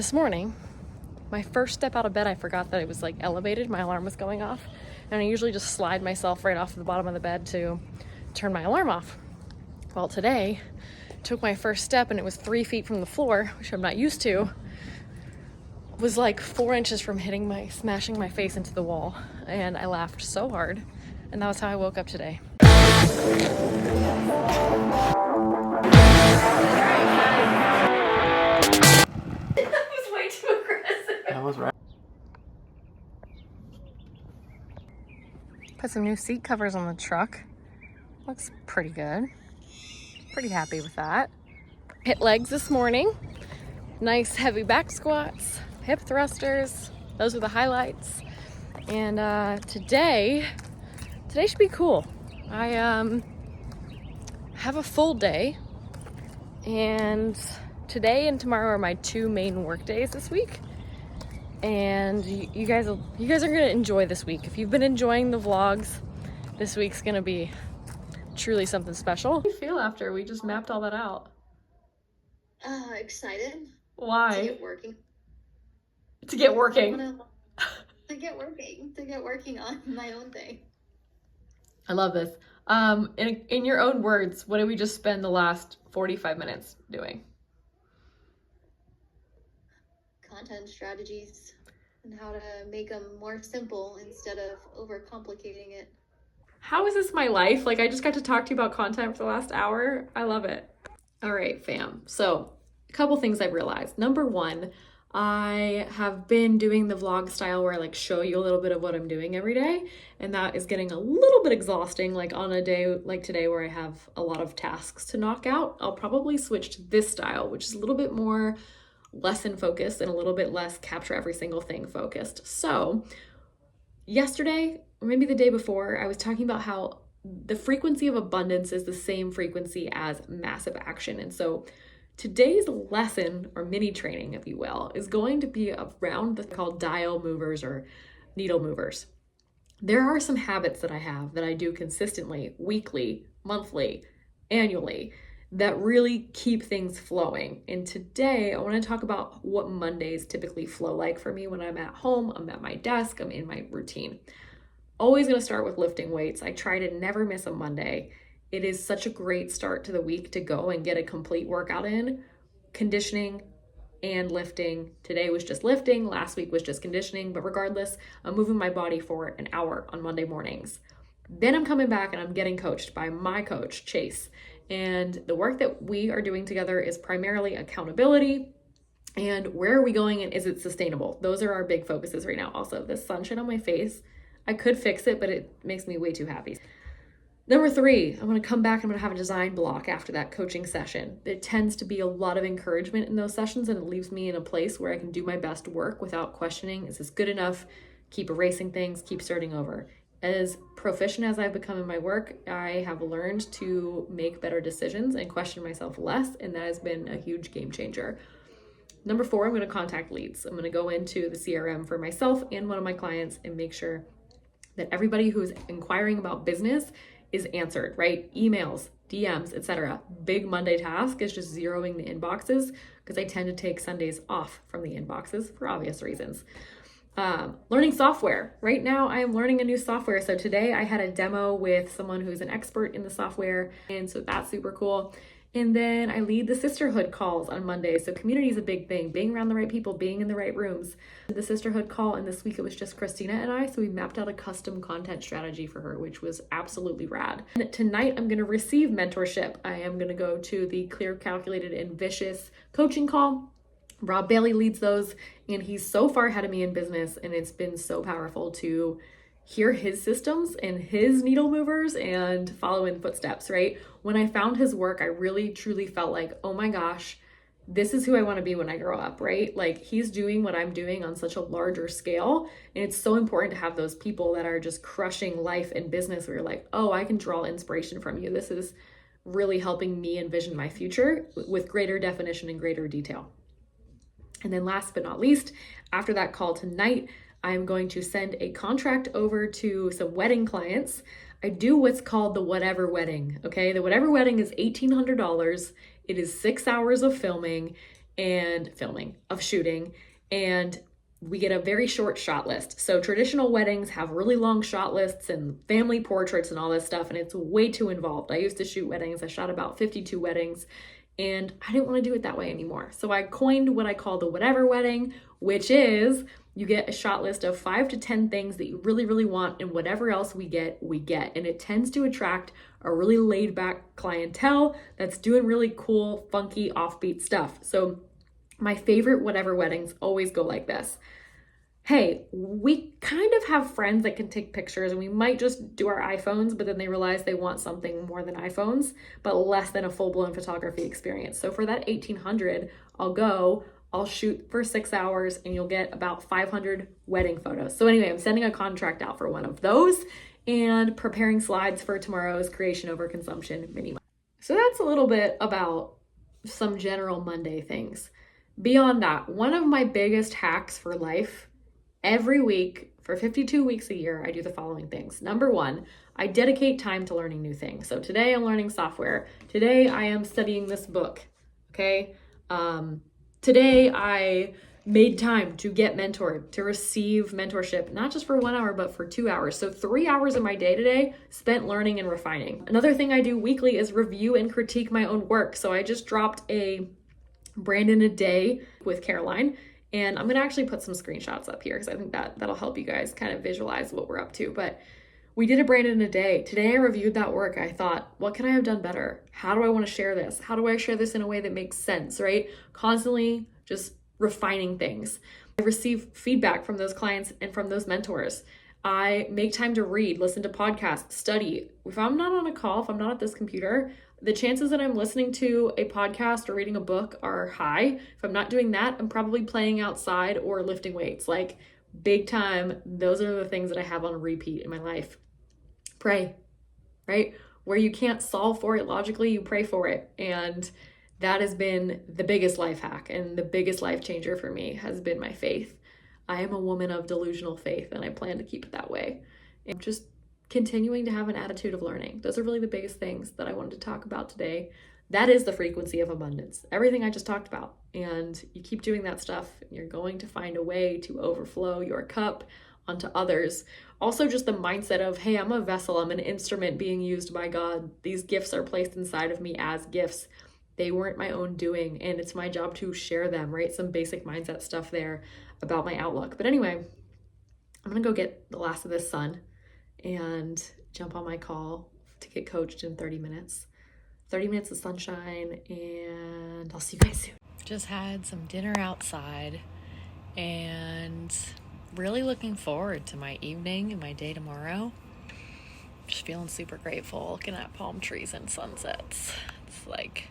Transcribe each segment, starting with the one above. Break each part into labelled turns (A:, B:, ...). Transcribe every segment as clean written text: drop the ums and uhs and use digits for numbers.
A: This morning, my first step out of bed, I forgot that it was like elevated. My alarm was going off. And I usually just slide myself right off the bottom of the bed to turn my alarm off. Well, today, took my first step and it was 3 feet from the floor, which I'm not used to. Was like 4 inches from smashing my face into the wall. And I laughed so hard. And that was how I woke up today.
B: That was right.
A: Put some new seat covers on the truck. Looks pretty good. Pretty happy with that. Hit legs this morning. Nice heavy back squats, hip thrusters. Those are the highlights. And today should be cool. I have a full day, and today and tomorrow are my 2 main work days this week. And you guys are gonna enjoy this week. If you've been enjoying the vlogs, this week's gonna be truly something special. How do you feel after we just mapped all that out?
C: Excited.
A: Why?
C: To get working.
A: To get working.
C: To get working on my own thing.
A: I love this. In your own words, what did we just spend the last 45 minutes doing?
C: Content strategies and how to make them more simple instead of overcomplicating it.
A: How is this my life? Like, I just got to talk to you about content for the last hour. I love it. All right, fam. So a couple things I've realized. Number one, I have been doing the vlog style where I like show you a little bit of what I'm doing every day. And that is getting a little bit exhausting. Like on a day like today where I have a lot of tasks to knock out, I'll probably switch to this style, which is a little bit more lesson focused and a little bit less capture every single thing focused. So yesterday, or maybe the day before, I was talking about how the frequency of abundance is the same frequency as massive action. And so today's lesson, or mini training, if you will, is going to be around the called dial movers or needle movers. There are some habits that I have that I do consistently, weekly, monthly, annually, that really keep things flowing. And today I want to talk about what Mondays typically flow like for me when I'm at home, I'm at my desk, I'm in my routine. Always going to start with lifting weights. I try to never miss a Monday. It is such a great start to the week to go and get a complete workout in. Conditioning and lifting. Today was just lifting, last week was just conditioning, but regardless, I'm moving my body for an hour on Monday mornings. Then I'm coming back and I'm getting coached by my coach, Chase. And the work that we are doing together is primarily accountability and where are we going and is it sustainable? Those are our big focuses right now. Also, the sunshine on my face, I could fix it, but it makes me way too happy. Number 3, I'm going to come back and I'm going to have a design block after that coaching session. It tends to be a lot of encouragement in those sessions and it leaves me in a place where I can do my best work without questioning, is this good enough? Keep erasing things, keep starting over. As proficient as I've become in my work, I have learned to make better decisions and question myself less, and that has been a huge game changer. Number 4, I'm going to contact leads. I'm going to go into the CRM for myself and one of my clients and make sure that everybody who's inquiring about business is answered, right? Emails, DMs, etc. Big Monday task is just zeroing the inboxes because I tend to take Sundays off from the inboxes for obvious reasons. Learning software. Right now I am learning a new software. So today I had a demo with someone who's an expert in the software. And so that's super cool. And then I lead the sisterhood calls on Mondays. So community is a big thing, being around the right people, being in the right rooms. The sisterhood call, and this week it was just Christina and I. So we mapped out a custom content strategy for her, which was absolutely rad. And tonight I'm going to receive mentorship. I am going to go to the Clear, Calculated, and Vicious coaching call. Rob Bailey leads those, and he's so far ahead of me in business, and it's been so powerful to hear his systems and his needle movers and follow in footsteps, right? When I found his work, I really truly felt like, oh my gosh, this is who I want to be when I grow up, right? Like he's doing what I'm doing on such a larger scale, and it's so important to have those people that are just crushing life and business where you're like, oh, I can draw inspiration from you. This is really helping me envision my future with greater definition and greater detail. And then last but not least, after that call tonight, I'm going to send a contract over to some wedding clients. I do what's called the Whatever Wedding, okay? The Whatever Wedding is $1,800. It is 6 hours of filming, and filming of shooting, and we get a very short shot list. So traditional weddings have really long shot lists and family portraits and all this stuff, and it's way too involved. I used to shoot weddings. I shot about 52 weddings, and I didn't want to do it that way anymore. So I coined what I call the whatever wedding, which is you get a shot list of 5 to 10 things that you really, really want, and whatever else we get. And it tends to attract a really laid back clientele that's doing really cool, funky, offbeat stuff. So my favorite whatever weddings always go like this. Hey, we kind of have friends that can take pictures, and we might just do our iPhones, but then they realize they want something more than iPhones, but less than a full-blown photography experience. So for that 1,800, I'll shoot for 6 hours, and you'll get about 500 wedding photos. So anyway, I'm sending a contract out for one of those and preparing slides for tomorrow's creation over consumption mini. So that's a little bit about some general Monday things. Beyond that, one of my biggest hacks for life, every week for 52 weeks a year, I do the following things. Number one, I dedicate time to learning new things. So today I'm learning software. Today I am studying this book. Okay. Today I made time to get mentored, to receive mentorship, not just for 1 hour, but for 2 hours. So 3 hours of my day today spent learning and refining. Another thing I do weekly is review and critique my own work. So I just dropped a brand in a day with Caroline, and I'm gonna actually put some screenshots up here because I think that'll help you guys kind of visualize what we're up to. But we did a brand in a day. Today I reviewed that work. I thought, what can I have done better? How do I want to share this? How do I share this in a way that makes sense, right? Constantly just refining things. I receive feedback from those clients and from those mentors. I make time to read, listen to podcasts, study. If I'm not on a call, if I'm not at this computer, the chances that I'm listening to a podcast or reading a book are high. If I'm not doing that, I'm probably playing outside or lifting weights. Like big time, those are the things that I have on repeat in my life. Pray, right? Where you can't solve for it logically, you pray for it. And that has been the biggest life hack, and the biggest life changer for me has been my faith. I am a woman of delusional faith, and I plan to keep it that way. And just continuing to have an attitude of learning. Those are really the biggest things that I wanted to talk about today. That is the frequency of abundance. Everything I just talked about. And you keep doing that stuff, and you're going to find a way to overflow your cup onto others. Also, just the mindset of, hey, I'm a vessel, I'm an instrument being used by God. These gifts are placed inside of me as gifts. They weren't my own doing, and it's my job to share them, right? Some basic mindset stuff there about my outlook. But anyway, I'm gonna go get the last of this sun and jump on my call to get coached in 30 minutes. 30 minutes of sunshine, and I'll see you guys soon.
B: Just had some dinner outside and really looking forward to my evening and my day tomorrow. Just feeling super grateful, looking at palm trees and sunsets. It's like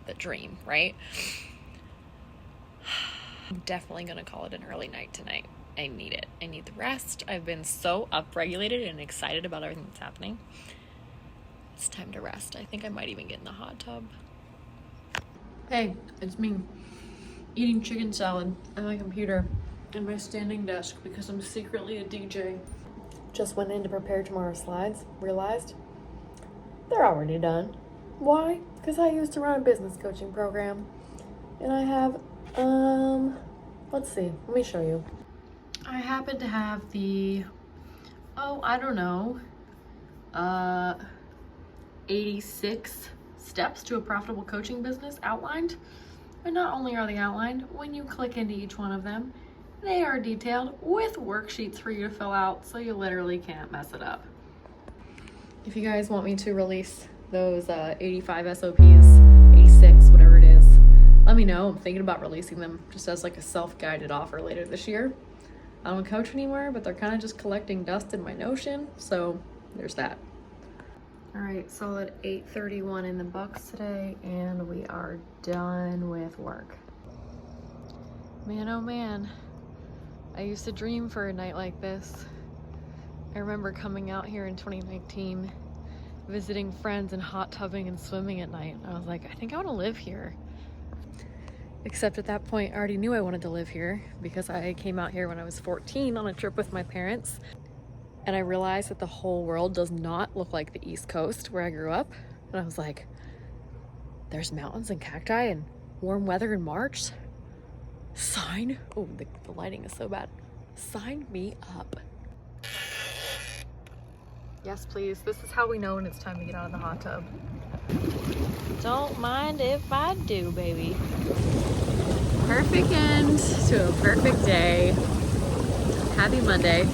B: the dream, right? I'm definitely gonna call it an early night tonight. I need it. I need the rest. I've been so upregulated and excited about everything that's happening. It's time to rest. I think I might even get in the hot tub.
A: Hey, it's me, eating chicken salad at my computer and my standing desk because I'm secretly a DJ. Just went in to prepare tomorrow's slides, realized they're already done. Why? Because I used to run a business coaching program, and I have, let's see, let me show you. I happen to have the, 86 steps to a profitable coaching business outlined. And not only are they outlined, when you click into each one of them, they are detailed with worksheets for you to fill out, so you literally can't mess it up. If you guys want me to release those 85 SOPs, 86, whatever it is, let me know. I'm thinking about releasing them just as like a self-guided offer later this year. I don't coach anymore, but they're kind of just collecting dust in my Notion, so there's that. All right, solid 8:31 in the books today, and we are done with work. Man, oh man, I used to dream for a night like this. I remember coming out here in 2019, visiting friends and hot tubbing and swimming at night. I was like, I think I want to live here. Except at that point, I already knew I wanted to live here because I came out here when I was 14 on a trip with my parents. And I realized that the whole world does not look like the East Coast where I grew up. And I was like, there's mountains and cacti and
B: Warm weather in March? Sign? Oh, the lighting is so bad. Sign me up.
A: Yes, please. This is how we know when it's time to get out of the hot tub.
B: Don't mind if I do, baby.
A: Perfect end to a perfect day. Happy Monday.